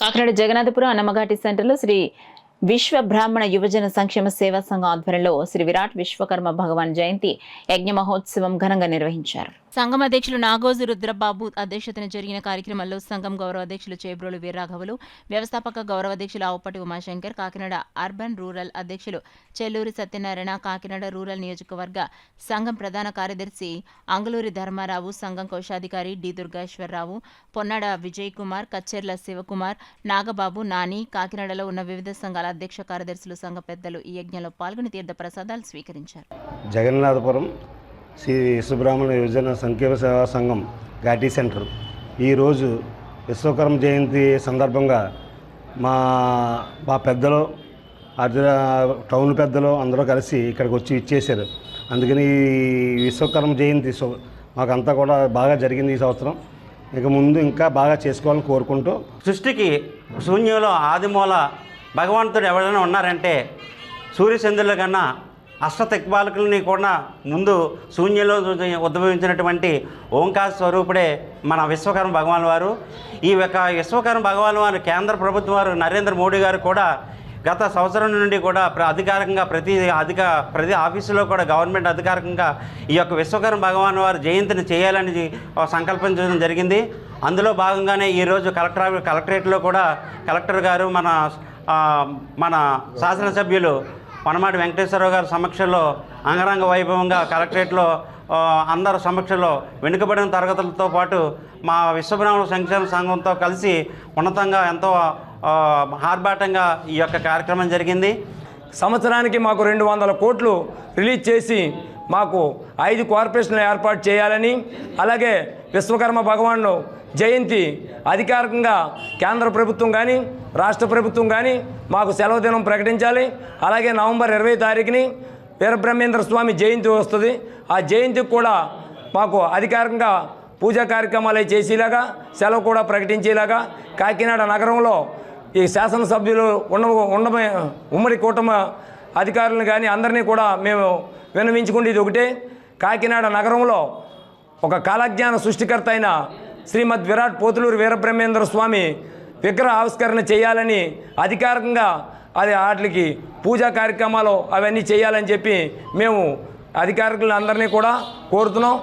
కాకినాడ జగన్నాథపురం అన్నమఘాటి సెంటర్లో శ్రీ విశ్వ బ్రాహ్మణ యువజన సంక్షేమ సేవా సంఘం ఆధ్వర్యంలో శ్రీ విరాట్ విశ్వకర్మ భగవాన్ జయంతి యజ్ఞ మహోత్సవం ఘనంగా నిర్వహించారు. సంఘం అధ్యక్షులు నాగోజు రుద్రబాబు అధ్యక్షతన జరిగిన కార్యక్రమంలో సంఘం గౌరవ అధ్యక్షులు చేబ్రోలు వీర్రాఘవులు, వ్యవస్థాపక గౌరవ అధ్యక్షులు ఆవుపటి ఉమాశంకర్, కాకినాడ అర్బన్ రూరల్ అధ్యక్షులు చెల్లూరి సత్యనారాయణ, కాకినాడ రూరల్ నియోజకవర్గ సంఘం ప్రధాన కార్యదర్శి అంగులూరి ధర్మారావు, సంఘం కోశాధికారి డి దుర్గేశ్వరరావు, పొన్నాడ విజయ్ కుమార్, కచ్చెర్ల శివకుమార్, నాగబాబు, నాని, కాకినాడలో ఉన్న వివిధ సంఘాల అధ్యక్ష కార్యదర్శులు, సంఘ పెద్దలు ఈ యజ్ఞంలో పాల్గొని తీర్థ ప్రసాదాలు స్వీకరించారు. జగన్నాథపురం శ్రీ విశ్వబ్రాహ్మణ యువజన సంక్షేమ సేవా సంఘం ఘాటీ సెంటర్ ఈరోజు విశ్వకర్మ జయంతి సందర్భంగా మా పెద్దలు టౌన్ పెద్దలు అందరూ కలిసి ఇక్కడికి వచ్చి ఇచ్చేశారు. అందుకని ఈ విశ్వకర్మ జయంతి మాకంతా కూడా బాగా జరిగింది ఈ సంవత్సరం. ఇక ముందు ఇంకా బాగా చేసుకోవాలని కోరుకుంటూ, సృష్టికి శూన్యంలో ఆదిమూల భగవంతుడు ఎవరైనా ఉన్నారంటే సూర్యచంద్రుల కన్నా అష్టదిక్పాలకులని కూడా ముందు శూన్యంలో ఉద్భవించినటువంటి ఓంకార స్వరూపుడే మన విశ్వకర్మ భగవాన్ వారు. ఈ యొక్క విశ్వకర్మ భగవాన్ వారు కేంద్ర ప్రభుత్వం వారు నరేంద్ర మోడీ గారు కూడా గత సంవత్సరం నుండి కూడా అధికారికంగా ప్రతి ఆఫీసులో కూడా గవర్నమెంట్ అధికారికంగా ఈ యొక్క విశ్వకర్మ భగవాన్ వారు జయంతిని చేయాలని సంకల్పించడం జరిగింది. అందులో భాగంగానే ఈరోజు కలెక్టరేట్లో కూడా కలెక్టర్ గారు మన శాసనసభ్యులు వనమాటి వెంకటేశ్వరరావు గారి సమక్షంలో అంగరంగ వైభవంగా కలెక్టరేట్లో అందరి సమక్షంలో వెనుకబడిన తరగతులతో పాటు మా విశ్వబ్రాహ్మణ సంక్షేమ సంఘంతో కలిసి ఉన్నతంగా ఎంతో ఆర్భాటంగా ఈ యొక్క కార్యక్రమం జరిగింది. సంవత్సరానికి మాకు 200 కోట్లు రిలీజ్ చేసి మాకు 5 కార్పొరేషన్లు ఏర్పాటు చేయాలని, అలాగే విశ్వకర్మ భగవాన్ జయంతి అధికారికంగా కేంద్ర ప్రభుత్వం కానీ రాష్ట్ర ప్రభుత్వం కానీ మాకు సెలవు దినం ప్రకటించాలి. అలాగే నవంబర్ 20 తారీఖుని వీరబ్రహ్మేంద్ర స్వామి జయంతి వస్తుంది. ఆ జయంతికి కూడా మాకు అధికారికంగా పూజా కార్యక్రమాలు చేసేలాగా సెలవు కూడా ప్రకటించేలాగా కాకినాడ నగరంలో ఈ శాసనసభ్యులు ఉమ్మడి కూటమి అధికారులను కానీ అందరినీ కూడా మేము విన్నవించుకునేది ఒకటే, కాకినాడ నగరంలో ఒక కాలజ్ఞాన సృష్టికర్త అయిన శ్రీమద్ విరాట్ పోతులూరు వీరబ్రహ్మేంద్ర స్వామి విగ్రహ ఆవిష్కరణ చేయాలని, అధికారికంగా వాటికి పూజా కార్యక్రమాలు అవన్నీ చేయాలని చెప్పి మేము అధికారులందరినీ కూడా కోరుతున్నాం.